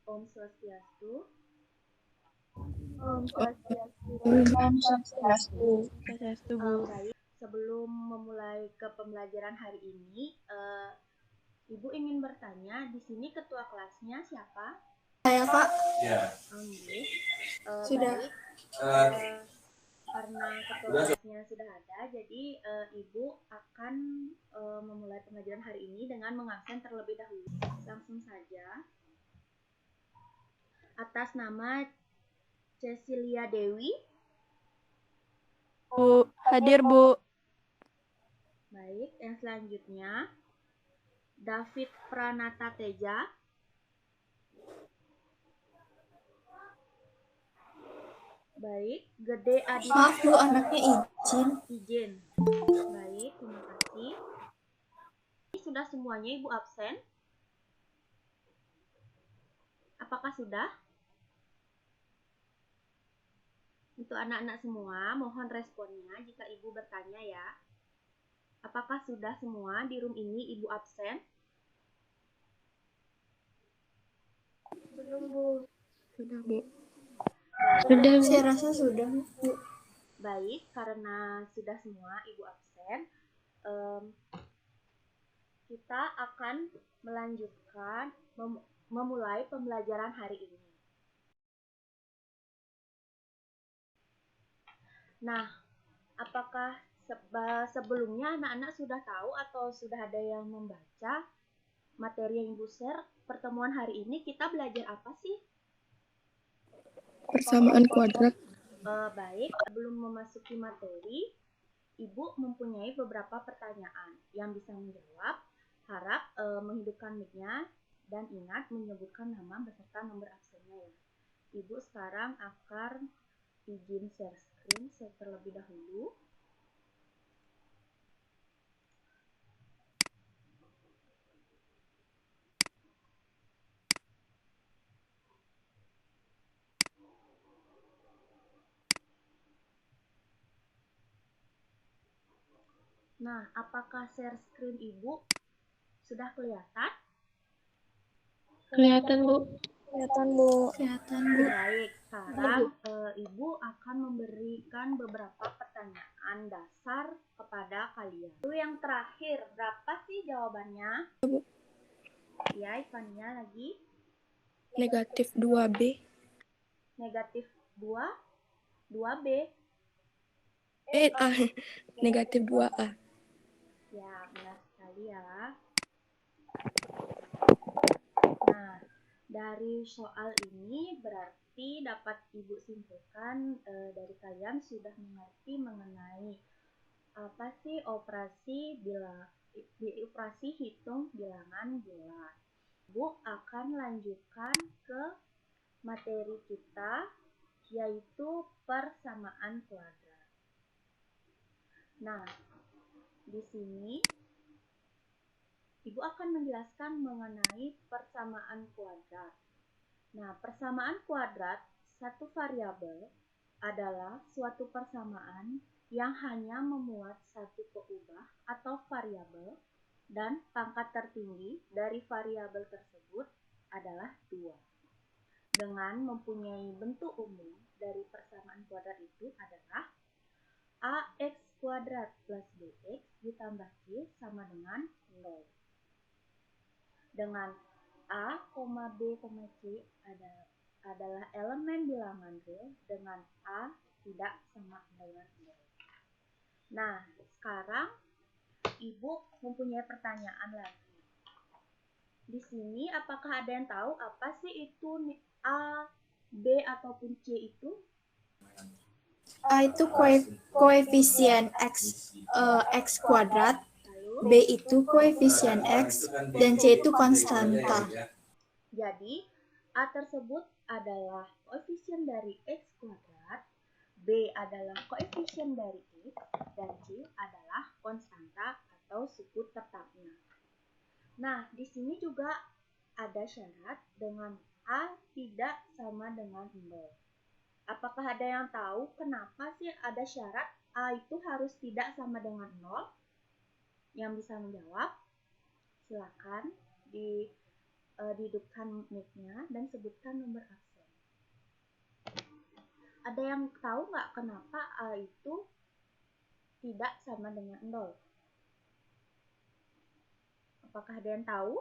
Om Swastiastu. Om Swastiastu. Om Swastiastu. Swastiastu, Bu. Baik, sebelum memulai ke pembelajaran hari ini, Ibu ingin bertanya, di sini ketua kelasnya siapa? Saya, Pak. Nggih. Sudah. Baik, karena ketua kelasnya sudah ada, jadi Ibu akan memulai pembelajaran hari ini dengan mengabsen terlebih dahulu. Langsung saja. Atas nama Cecilia Dewi. Bu, hadir, Bu. Baik, yang selanjutnya David Pranata Teja. Baik, Gede Aditya. Maaf, Bu, anaknya izin. Izin. Baik, terima kasih. Sudah semuanya Ibu absen? Apakah sudah? Untuk anak-anak semua, mohon responnya jika Ibu bertanya ya. Apakah sudah semua di room ini Ibu absen? Belum, Bu. Sudah, Bu. Sudah, saya rasa sudah, Bu. Baik, karena sudah semua Ibu absen, kita akan melanjutkan memulai pembelajaran hari ini. Nah, apakah sebelumnya anak-anak sudah tahu atau sudah ada yang membaca materi yang Ibu share? Pertemuan hari ini kita belajar apa sih? Persamaan kuadrat. Baik, sebelum memasuki materi, Ibu mempunyai beberapa pertanyaan yang bisa menjawab. Harap menghidupkan mic-nya dan ingat menyebutkan nama beserta nomor absennya ya. Ibu sekarang akan izin share screen terlebih dahulu. Nah, apakah share screen Ibu sudah kelihatan? Kelihatan, Bu. Kelihatan, Bu. Kelihatan, Bu. Baik, sekarang Ibu akan memberikan beberapa pertanyaan dasar kepada kalian. Itu yang terakhir, berapa sih jawabannya? Bu. Ya, ikannya lagi. Negatif 2B. Negatif 2, 2B. Negatif 2A. Ya, benar sekali ya. Nah, dari soal ini berarti dapat Ibu simpulkan dari kalian sudah mengerti mengenai apa sih operasi hitung bilangan bulat. Ibu akan lanjutkan ke materi kita yaitu persamaan kuadrat. Nah, di sini Ibu akan menjelaskan mengenai persamaan kuadrat. Nah, persamaan kuadrat satu variabel adalah suatu persamaan yang hanya memuat satu peubah atau variabel dan pangkat tertinggi dari variabel tersebut adalah 2. Dengan mempunyai bentuk umum dari persamaan kuadrat itu adalah ax kuadrat plus bx ditambah c sama dengan 0. Dengan A, B, C adalah elemen bilangan real dengan A tidak sama dengan 0. Nah, sekarang Ibu mempunyai pertanyaan lagi. Di sini apakah ada yang tahu apa sih itu A, B ataupun C itu? A itu koefisien x kuadrat, B itu koefisien X, dan C itu konstanta. Jadi, A tersebut adalah koefisien dari X kuadrat, B adalah koefisien dari X, dan C adalah konstanta atau suku tetapnya. Nah, di sini juga ada syarat dengan A tidak sama dengan 0. Apakah ada yang tahu kenapa sih ada syarat A itu harus tidak sama dengan 0? Yang bisa menjawab, silakan dihidupkan mic-nya dan sebutkan nomor absen. Ada yang tahu nggak kenapa A itu tidak sama dengan 0? Apakah ada yang tahu?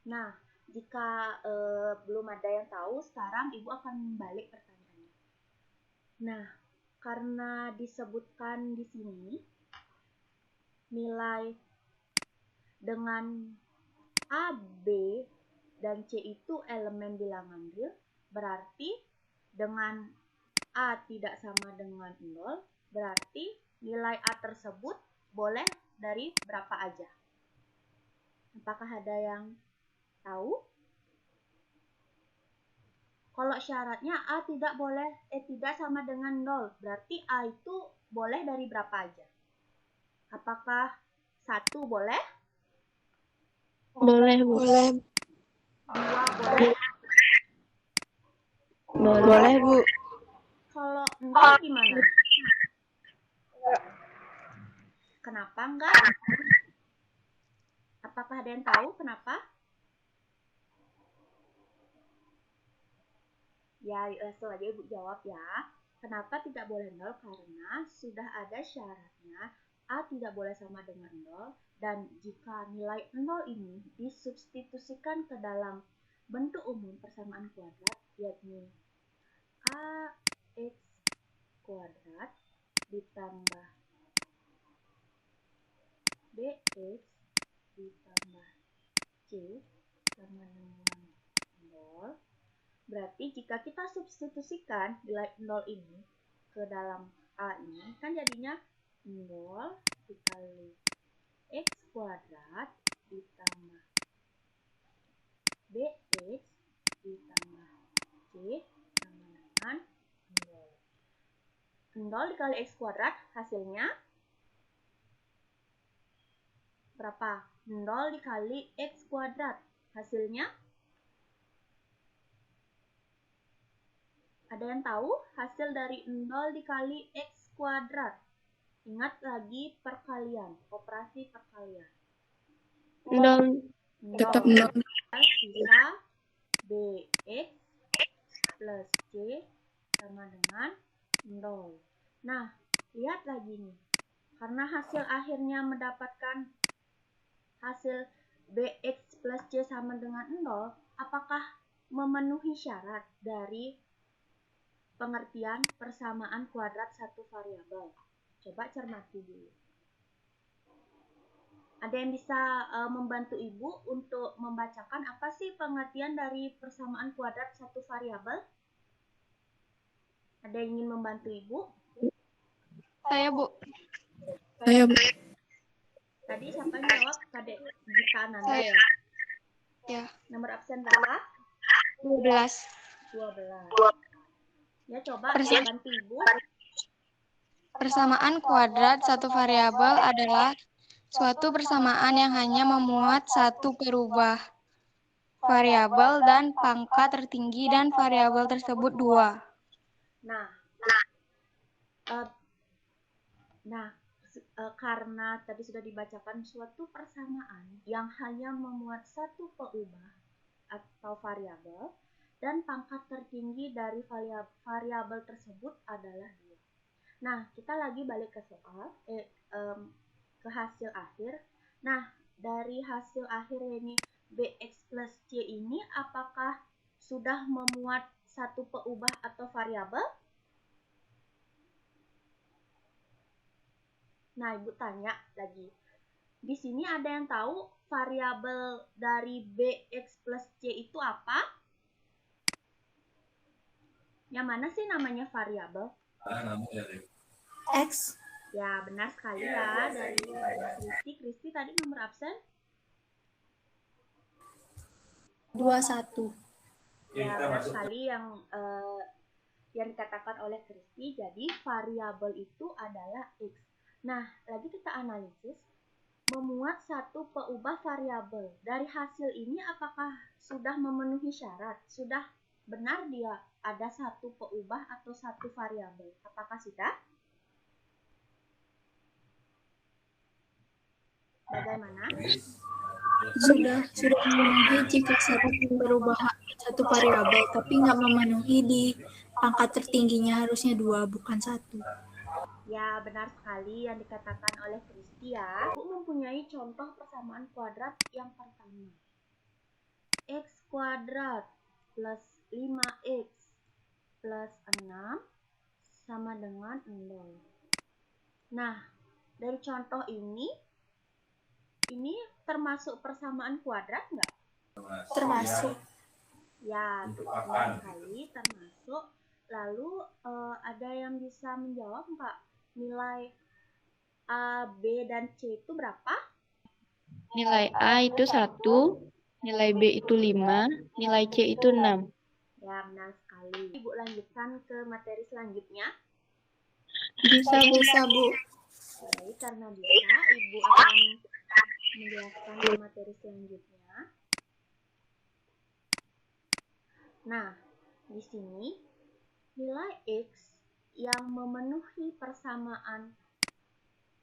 Nah, jika belum ada yang tahu, sekarang Ibu akan balik pertanyaannya. Nah, karena disebutkan di sini nilai dengan A, B, dan C itu elemen bilangan real, berarti dengan A tidak sama dengan 0, berarti nilai A tersebut boleh dari berapa aja. Apakah ada yang tahu? Kalau syaratnya A tidak sama dengan 0, berarti A itu boleh dari berapa aja? Apakah 1 boleh? Boleh, Bu. 2 boleh? Boleh, Bu. Kalau 0 gimana? Kenapa enggak? Apakah ada yang tahu kenapa? Ya, langsung aja Ibu jawab ya. Kenapa tidak boleh 0? Karena sudah ada syaratnya A tidak boleh sama dengan 0, dan jika nilai 0 ini disubstitusikan ke dalam bentuk umum persamaan kuadrat, yakni AX kuadrat ditambah BX ditambah C sama dengan 0. Berarti jika kita substitusikan nilai 0 ini ke dalam A ini, kan jadinya 0 dikali X kuadrat ditambah BX ditambah C sama dengan 0. 0 dikali X kuadrat hasilnya berapa? 0 dikali X kuadrat hasilnya? Ada yang tahu hasil dari 0 dikali X kuadrat? Ingat lagi perkalian, operasi perkalian. 0. Tetap 0. Sisa BX plus C sama dengan 0. Nah, lihat lagi nih. Karena hasil akhirnya mendapatkan hasil BX plus C sama dengan 0, apakah memenuhi syarat dari pengertian persamaan kuadrat satu variabel? Coba cermati dulu. Ada yang bisa membantu Ibu untuk membacakan apa sih pengertian dari persamaan kuadrat satu variabel? Ada yang ingin membantu Ibu? Saya, Bu. Saya, Bu. Tadi siapa yang jawab? Kadek Gita Ananda ya? Ya. Nomor absen berapa? 12. 12. Ya, coba Persis. bantu Ibu. Persamaan kuadrat satu variabel adalah suatu persamaan yang hanya memuat satu perubah variabel dan pangkat tertinggi dan variabel tersebut 2. Karena tadi sudah dibacakan suatu persamaan yang hanya memuat satu perubah atau variabel dan pangkat tertinggi dari variabel tersebut adalah 2. Nah, kita lagi balik ke soal, ke hasil akhir. Nah, dari hasil akhir ini BX plus C ini apakah sudah memuat satu perubah atau variabel? Nah, Ibu tanya lagi. Di sini ada yang tahu variabel dari BX plus C itu apa? Yang mana sih namanya variabel? X. Ya, benar sekali ya dari Kristi. Kristi tadi nomor absen? 21. Ya, benar sekali yang dikatakan oleh Kristi. Jadi, variabel itu adalah X. Nah, lagi kita analisis memuat satu perubah variabel. Dari hasil ini apakah sudah memenuhi syarat? Sudah benar dia ada satu peubah atau satu variabel. Apakah sudah? Bagaimana? Sudah memenuhi jika syarat perubahan satu variabel, tapi nggak memenuhi di pangkat tertingginya harusnya 2, bukan 1. Ya, benar sekali yang dikatakan oleh Kristi ya. Ibu mempunyai contoh persamaan kuadrat yang pertama. X kuadrat plus 5x plus 6 sama dengan 0. Nah, dari contoh ini termasuk persamaan kuadrat nggak? Termasuk. Ya, benar sekali termasuk. Lalu ada yang bisa menjawab nggak? Nilai A, B, dan C itu berapa? Nilai A itu 1, nilai B itu 5, nilai C itu 6. Ya, benar sekali. Ibu lanjutkan ke materi selanjutnya. Bisa, Bu. Baik, karena bisa, Ibu akan menjelaskan ke materi selanjutnya. Nah, di sini nilai X yang memenuhi persamaan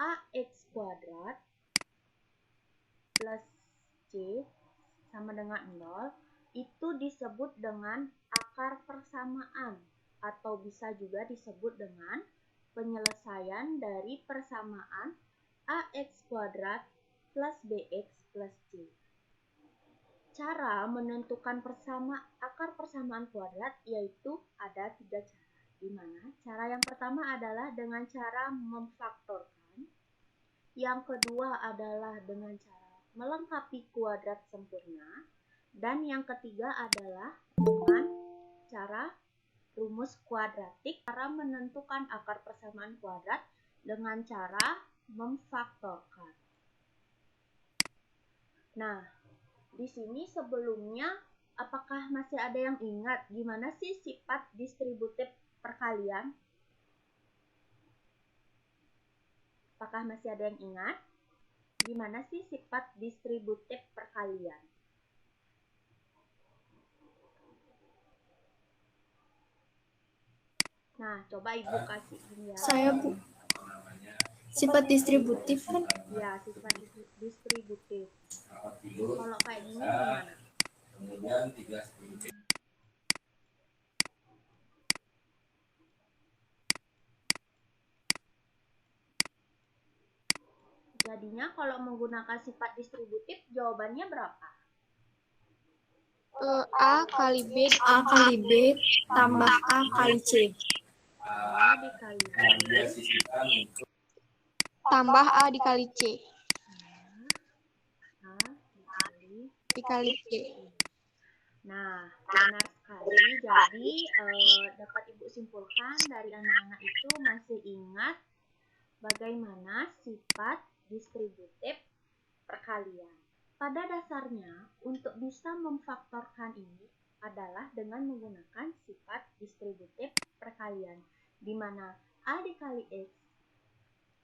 AX kuadrat plus C sama dengan 0 itu disebut dengan akar persamaan atau bisa juga disebut dengan penyelesaian dari persamaan AX kuadrat plus BX plus C. Cara menentukan akar persamaan kuadrat yaitu ada 3 cara. Di mana cara yang pertama adalah dengan cara memfaktorkan. Yang kedua adalah dengan cara melengkapi kuadrat sempurna. Dan yang ketiga adalah dengan cara rumus kuadratik. Cara menentukan akar persamaan kuadrat dengan cara memfaktorkan. Nah, di sini sebelumnya apakah masih ada yang ingat gimana sih sifat distributif perkalian? Apakah masih ada yang ingat? Gimana sih sifat distributif perkalian? Nah, coba Ibu kasih ini ya. Saya, Bu. Sifat distributif kan? Ya, sifat distributif. Kalau kayak gini gimana? Jadinya kalau menggunakan sifat distributif jawabannya berapa? A kali B A kali B tambah A kali C. A dikali B tambah A dikali C A dikali C. Nah, benar sekali. Jadi dapat Ibu simpulkan dari anak-anak itu masih ingat bagaimana sifat distributif perkalian. Pada dasarnya, untuk bisa memfaktorkan ini adalah dengan menggunakan sifat distributif perkalian, di mana A dikali X,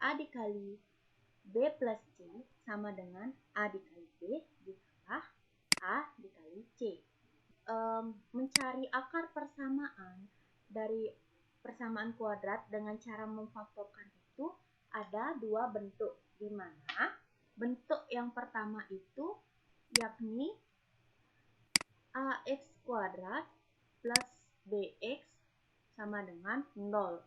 A dikali B plus C sama dengan A dikali B ditambah A dikali C. Mencari akar persamaan dari persamaan kuadrat dengan cara memfaktorkan itu ada 2 bentuk, di mana bentuk yang pertama itu yakni AX kuadrat plus BX sama dengan 0.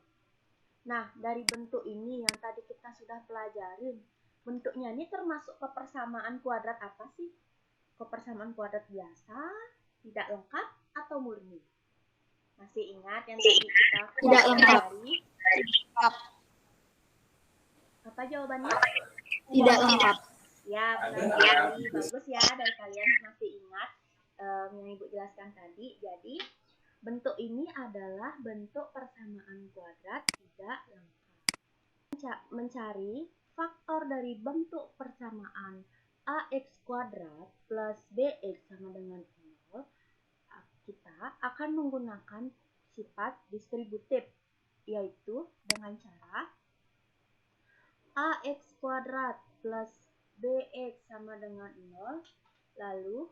Nah, dari bentuk ini yang tadi kita sudah pelajarin, bentuknya ini termasuk kepersamaan kuadrat apa sih? Kepersamaan kuadrat biasa, tidak lengkap, atau murni? Masih ingat yang tadi kita Tidak lengkap. pelajari? Apa jawabannya? Tidak lengkap. Ya, benar sekali. Bagus ya dari kalian masih ingat yang Ibu jelaskan tadi. Jadi, bentuk ini adalah bentuk persamaan kuadrat tidak lengkap. Mencari faktor dari bentuk persamaan AX kuadrat plus BX sama dengan 0, kita akan menggunakan sifat distributif, yaitu dengan cara AX kuadrat plus BX sama dengan 0, lalu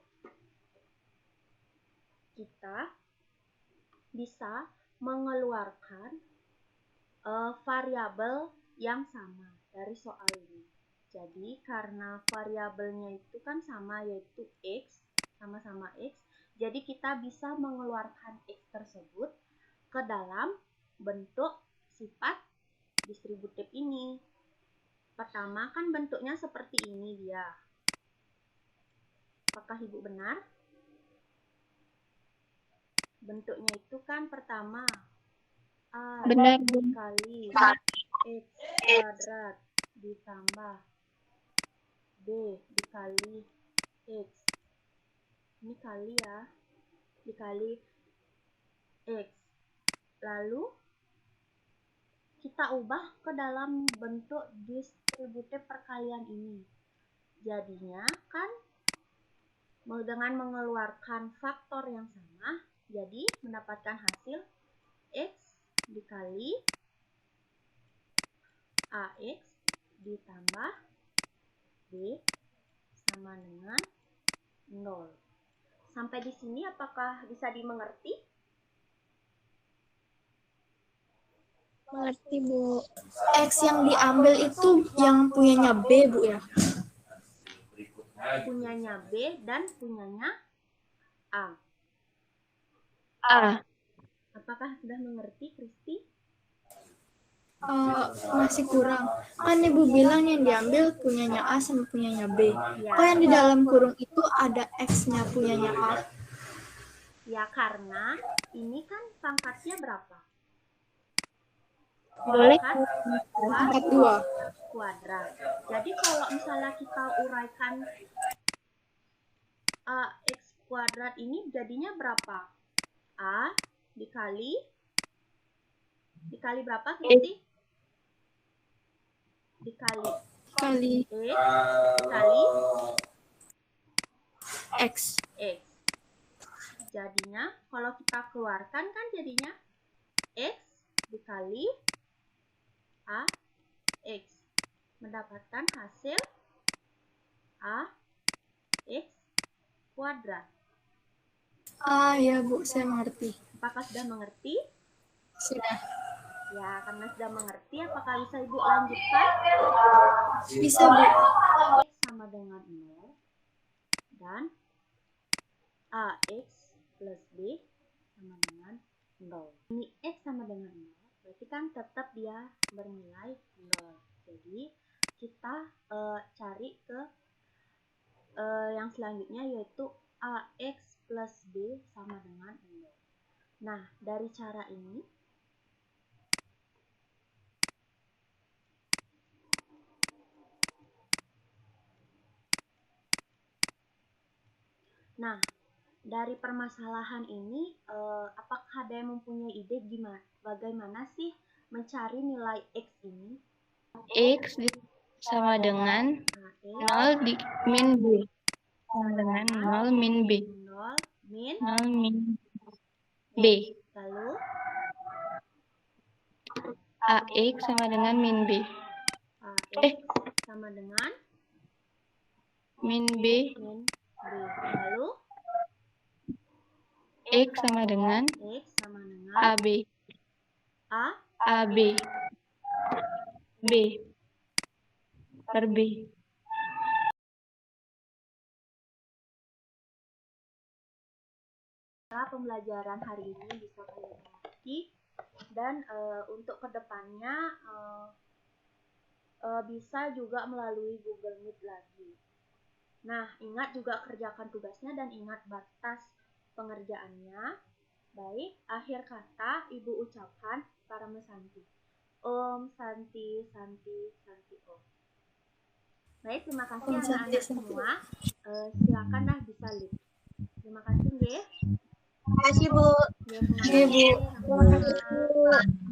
kita bisa mengeluarkan variabel yang sama dari soal ini. Jadi karena variabelnya itu kan sama, yaitu X, sama-sama X, jadi kita bisa mengeluarkan X tersebut ke dalam bentuk sifat distributif ini. Pertama kan bentuknya seperti ini dia. Apakah Ibu benar? Bentuknya itu kan pertama A Benar. dikali X kuadrat ditambah B dikali X. Ini kali ya, dikali X. Lalu kita ubah ke dalam bentuk distributif perkalian ini. Jadinya kan dengan mengeluarkan faktor yang sama, jadi mendapatkan hasil X dikali AX ditambah B sama dengan 0. Sampai di sini apakah bisa dimengerti? Mengerti, Bu. X yang diambil itu yang punyanya B, Bu ya? Punyanya B dan punyanya A. A. Apakah sudah mengerti, Kristi? Masih kurang. Kan Ibu bilang yang diambil punyanya A sama punyanya B. Ya. Kok yang di dalam kurung itu ada X-nya punyanya A? Ya, karena ini kan pangkatnya berapa? Boleh. Pangkat 2. Kuadrat. Jadi kalau misalnya kita uraikan X kuadrat ini jadinya berapa? A dikali berapa, Kristi? Dikali Kali X dikali X. X. Jadinya kalau kita keluarkan kan jadinya X dikali A X. Mendapatkan hasil A X kuadrat. Ya Bu, saya mengerti. Apakah sudah mengerti? Sudah. Ya, karena sudah mengerti, apakah bisa Ibu lanjutkan? Bisa Bu. X sama dengan 0 dan AX plus B sama dengan 0. Ini X sama dengan 0, berarti kan tetap dia bernilai 0. Jadi kita cari ke yang selanjutnya, yaitu AX plus B sama dengan 0. Nah, dari cara ini dari permasalahan ini, apakah ada yang mempunyai ide bagaimana sih mencari nilai X ini? X sama dengan 0 min B. Sama dengan 0 min B. 0 min 0 min B. Lalu AX sama dengan min B. AX sama dengan Min B. min B. Lalu X sama dengan X sama dengan AB. AB. B. Per B. Pembelajaran hari ini bisa kalian mengerti, dan untuk kedepannya bisa juga melalui Google Meet lagi. Nah, ingat juga kerjakan tugasnya dan ingat batas pengerjaannya. Baik, akhir kata Ibu ucapkan para mesanti. Om Santi Santi Santi Om. Baik, terima kasih anak-anak semua. Silakan dah bisa live. Terima kasih, nggih. Terima kasih, Bu. Ya, terima kasih. Oke, Bu. Sama-sama.